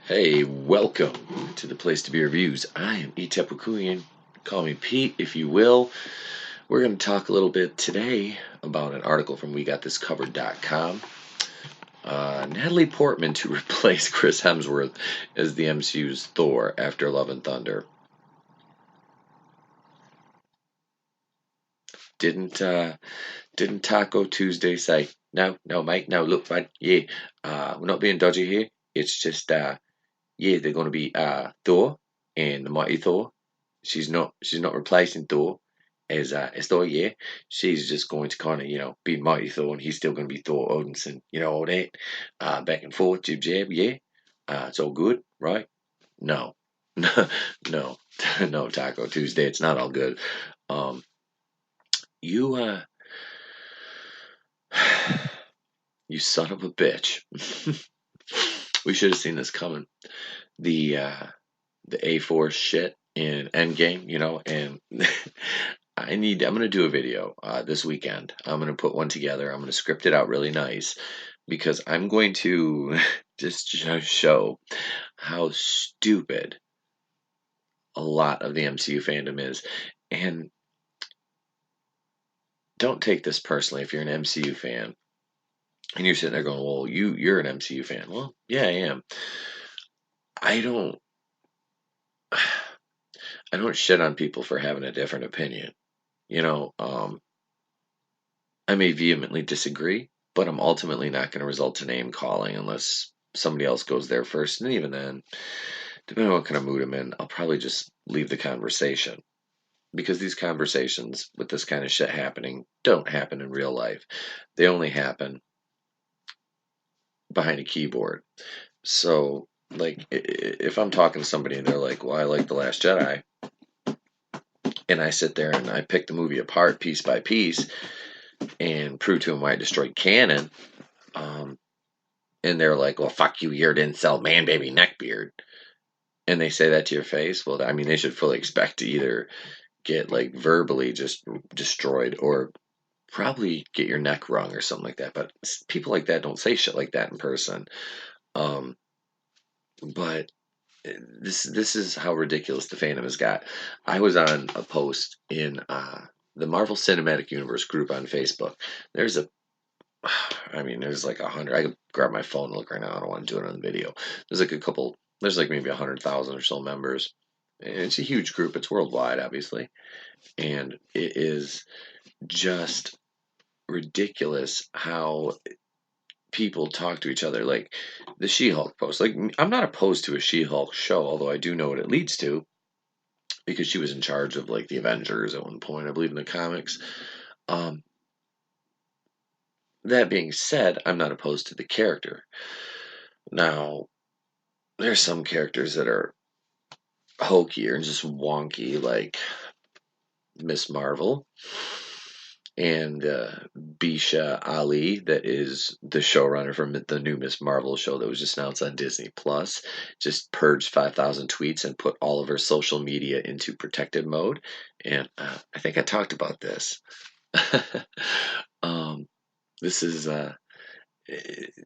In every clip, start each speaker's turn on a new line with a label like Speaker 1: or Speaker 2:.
Speaker 1: Hey, welcome to the Place to Be Reviews. I am Etepukuyan. Call me Pete, if you will. We're going to talk a little bit today about an article from WeGotThisCovered.com. Natalie Portman to replace Chris Hemsworth as the MCU's Thor after Love and Thunder. Didn't Taco Tuesday say, no, mate, no, look, bud, yeah, we're not being dodgy here. It's just, yeah, they're going to be Thor and the Mighty Thor. She's not replacing Thor as Thor. Yeah, she's just going to kind of be Mighty Thor, and he's still going to be Thor Odinson. All that back and forth, jib jab. Yeah, it's all good, right? No, no, no, Taco Tuesday. It's not all good. Um, you you son of a bitch. We should have seen this coming. The A4 shit in Endgame, and I'm gonna do a video this weekend. I'm gonna put one together. I'm gonna script it out really nice because I'm going to just show how stupid a lot of the MCU fandom is. And don't take this personally if you're an MCU fan and you're sitting there going, well, you're an MCU fan. Well, yeah, I am. I don't I don't shit on people for having a different opinion. You know, um, I may vehemently disagree, but I'm ultimately not going to result to name calling unless somebody else goes there first. And even then, depending on what kind of mood I'm in, I'll probably just leave the conversation. Because these conversations with this kind of shit happening don't happen in real life. They only happen behind a keyboard. So, like, if I'm talking to somebody and they're like, well, I like The Last Jedi, and I sit there and I pick the movie apart piece by piece and prove to them why I destroyed canon, um, and they're like, well, fuck you, you're an incel man, baby, neckbeard. And they say that to your face. Well, I mean, they should fully expect to either get like verbally just destroyed or probably get your neck wrung or something like that. But people like that don't say shit like that in person. Um, but this is how ridiculous the fandom has got. I was on a post in the Marvel Cinematic Universe group on Facebook. There's a I mean, there's like 100. I could grab my phone and look right now. I don't want to do it on the video. There's like a couple. There's like maybe 100,000 or so members. And it's a huge group. It's worldwide, obviously, and it is just ridiculous how people talk to each other. Like the She-Hulk post. Like I'm not opposed to a She-Hulk show, although I do know what it leads to because she was in charge of like the Avengers at one point, I believe, in the comics. Um, that being said, I'm not opposed to the character. Now, there's some characters that are hokier and just wonky, like Miss Marvel and Bisha Ali, that is the showrunner from the new Miss Marvel show that was just announced on Disney Plus. Just purged 5,000 tweets and put all of her social media into protected mode. And I think I talked about this. um, this is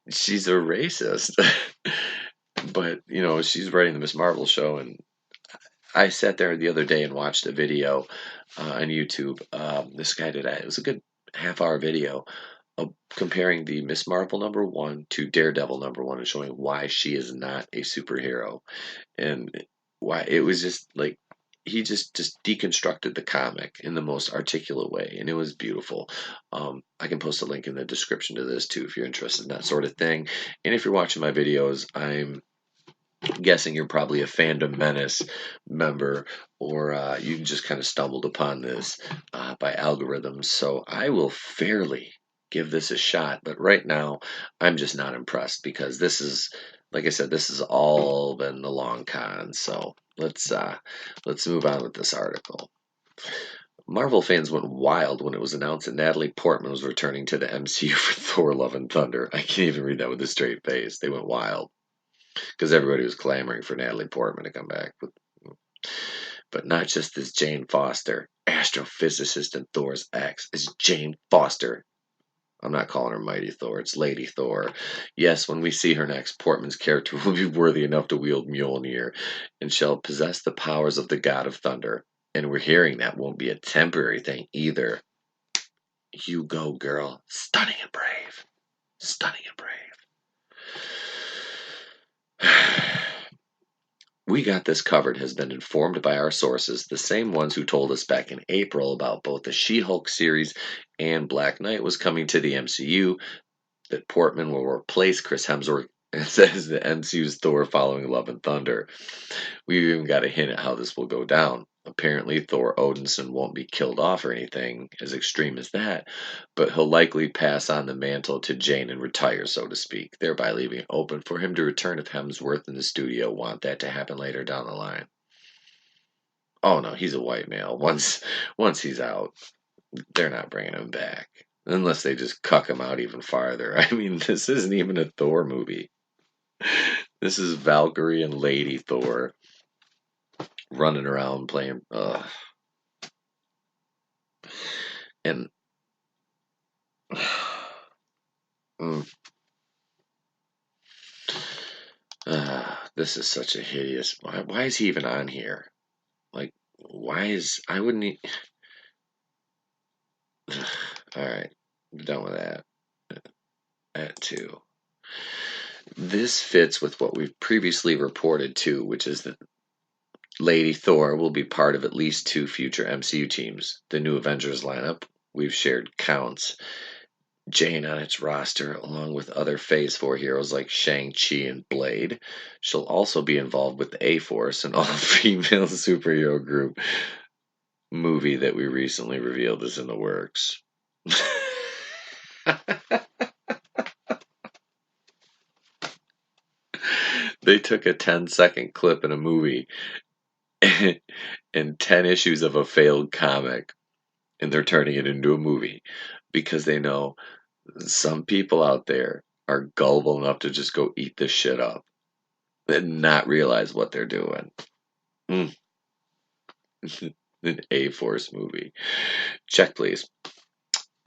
Speaker 1: she's a racist. But she's writing the Miss Marvel show, and I sat there the other day and watched a video on YouTube. This guy did it was a good half-hour video of comparing the Miss Marvel #1 to Daredevil #1 and showing why she is not a superhero, and why it was just like he just deconstructed the comic in the most articulate way, and it was beautiful. I can post a link in the description to this too if you're interested in that sort of thing. And if you're watching my videos, I'm guessing you're probably a Fandom Menace member, or you just kind of stumbled upon this by algorithms. So I will fairly give this a shot, but right now I'm just not impressed because this is, like I said, this has all been the long con. So let's move on with this article. Marvel fans went wild when it was announced that Natalie Portman was returning to the MCU for Thor: Love and Thunder. I can't even read that with a straight face. They went wild because everybody was clamoring for Natalie Portman to come back. But not just as Jane Foster, astrophysicist and Thor's ex, as Jane Foster, I'm not calling her Mighty Thor. It's Lady Thor. Yes, when we see her next, Portman's character will be worthy enough to wield Mjolnir and shall possess the powers of the God of Thunder. And we're hearing that won't be a temporary thing either. You go, girl. Stunning and brave. Stunning and brave. We Got This Covered has been informed by our sources, the same ones who told us back in April about both the She-Hulk series and Black Knight was coming to the MCU, that Portman will replace Chris Hemsworth as the MCU's Thor following Love and Thunder. We've even got a hint at how this will go down. Apparently, Thor Odinson won't be killed off or anything as extreme as that, but he'll likely pass on the mantle to Jane and retire, so to speak, thereby leaving it open for him to return if Hemsworth and the studio want that to happen later down the line. Oh no, he's a white male. Once he's out, they're not bringing him back. Unless they just cuck him out even farther. I mean, this isn't even a Thor movie. This is Valkyrie and Lady Thor running around playing. And this is such a hideous. Why is he even on here? Like, why is I wouldn't. All right, I'm done with that. At 2. This fits with what we've previously reported too, which is that Lady Thor will be part of at least 2 future MCU teams. The new Avengers lineup, we've shared counts. Jane on its roster, along with other Phase 4 heroes like Shang-Chi and Blade. She'll also be involved with the A-Force, an all-female superhero group movie that we recently revealed is in the works. They took a 10-second clip in a movie and 10 issues of a failed comic, and they're turning it into a movie because they know some people out there are gullible enough to just go eat this shit up and not realize what they're doing. An A-Force movie. Check, please.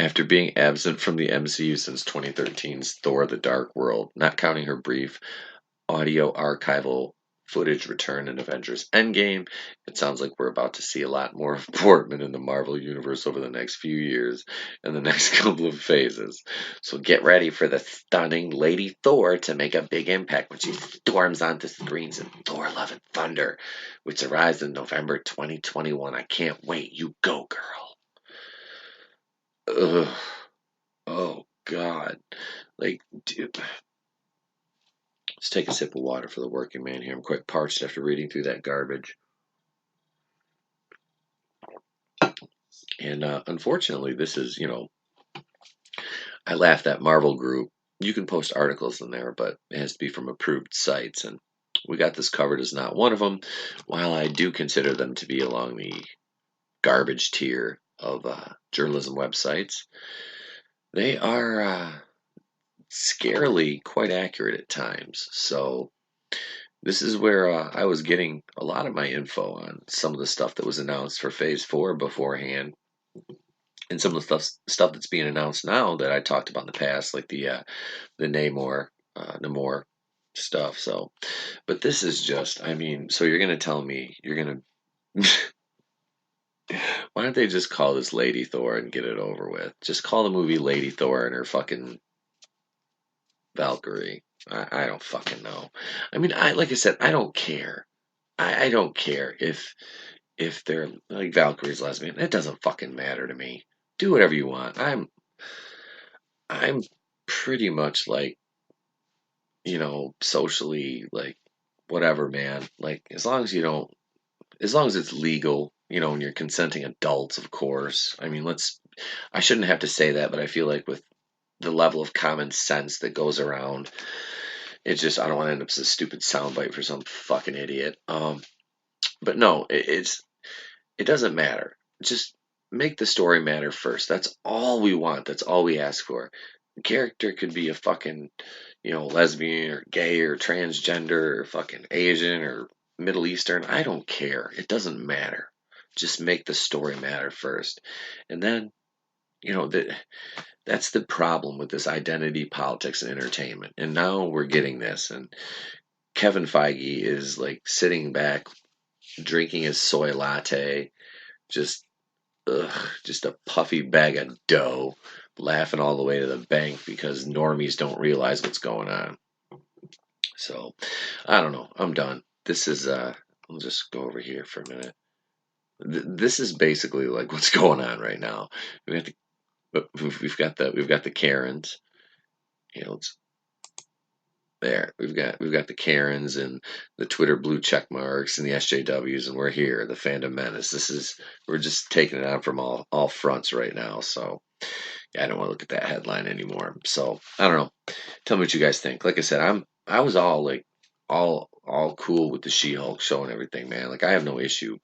Speaker 1: After being absent from the MCU since 2013's Thor: The Dark World, not counting her brief audio archival footage return in Avengers Endgame, it sounds like we're about to see a lot more of Portman in the Marvel Universe over the next few years and the next couple of phases. So get ready for the stunning Lady Thor to make a big impact when she storms onto screens in Thor: Love and Thunder, which arrives in November 2021. I can't wait. You go, girl. Ugh. Oh, God. Like, dude. Let's take a sip of water for the working man here. I'm quite parched after reading through that garbage. And unfortunately, this is, I laughed at Marvel Group. You can post articles in there, but it has to be from approved sites. And We Got This Covered is not one of them. While I do consider them to be along the garbage tier of journalism websites, they are scarily quite accurate at times. So this is where I was getting a lot of my info on some of the stuff that was announced for Phase 4 beforehand, and some of the stuff that's being announced now that I talked about in the past, like the Namor stuff. So, but this is just, I mean, so you're gonna tell me you're gonna why don't they just call this Lady Thor and get it over with? Just call the movie Lady Thor and her fucking Valkyrie. I don't fucking know. I mean, like I said, I don't care. I don't care if they're like Valkyrie's lesbian. It doesn't fucking matter to me. Do whatever you want. I'm pretty much like, socially like whatever, man. Like as long as it's legal, and you're consenting adults, of course. I mean, I shouldn't have to say that, but I feel like with the level of common sense that goes around, it's just I don't want to end up as a stupid soundbite for some fucking idiot. But no, it doesn't matter. Just make the story matter first. That's all we want. That's all we ask for. The character could be a fucking, lesbian or gay or transgender or fucking Asian or Middle Eastern. I don't care. It doesn't matter. Just make the story matter first. And then, That's the problem with this identity politics and entertainment. And now we're getting this. And Kevin Feige is like sitting back, drinking his soy latte, just just a puffy bag of dough, laughing all the way to the bank because normies don't realize what's going on. So I don't know. I'm done. This is I'll just go over here for a minute. This is basically like what's going on right now. We have we've got the Karens. You know, it's there. We've got the Karens and the Twitter blue check marks and the SJWs, and we're here, the fandom menace. We're just taking it on from all fronts right now. So yeah, I don't want to look at that headline anymore. So I don't know. Tell me what you guys think. Like I said, I was all like all cool with the She-Hulk show and everything, man. Like I have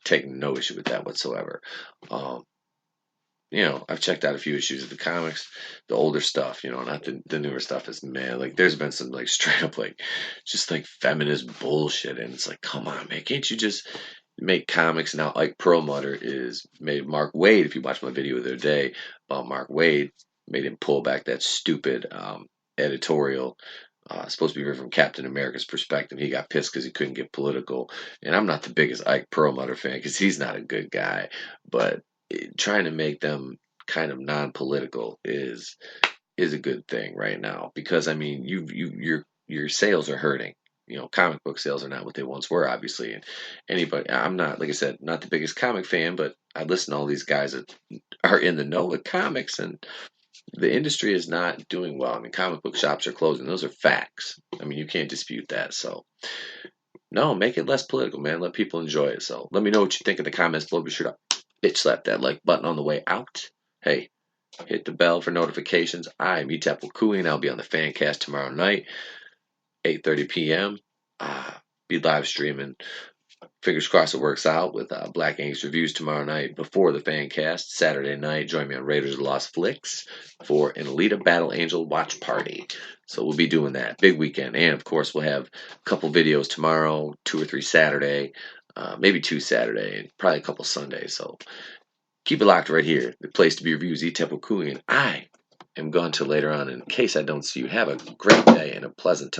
Speaker 1: taking no issue with that whatsoever. Um, I've checked out a few issues of the comics, the older stuff, not the newer stuff is man, like there's been some like straight up like just like feminist bullshit and it's like, come on, man, can't you just make comics now? Like Perlmutter is made Mark Wade, if you watch my video the other day about Mark Wade, made him pull back that stupid editorial supposed to be from Captain America's perspective. He got pissed because he couldn't get political. And I'm not the biggest Ike Perlmutter fan because he's not a good guy. But trying to make them kind of non-political is a good thing right now because I mean your sales are hurting. Comic book sales are not what they once were, obviously. And anybody, I'm not, like I said, not the biggest comic fan, but I listen to all these guys that are in the know with comics, and the industry is not doing well. I mean, comic book shops are closing. Those are facts. I mean, you can't dispute that. So, no, make it less political, man. Let people enjoy it. So, let me know what you think in the comments below. Be sure to bitch slap that like button on the way out. Hey, hit the bell for notifications. I'm Etep Wakui, and I'll be on the Fancast tomorrow night, 8:30 p.m. Be live streaming. Fingers crossed it works out with Black Angst Reviews tomorrow night before the Fancast. Saturday night, join me on Raiders of the Lost Flicks for an Alita Battle Angel watch party. So we'll be doing that. Big weekend. And, of course, we'll have a couple videos tomorrow, 2 or 3 Saturday, maybe 2 Saturday, and probably a couple Sundays. So keep it locked right here. The place to be reviews, Etep and I am gone till later on. In case I don't see you, have a great day and a pleasant tomorrow.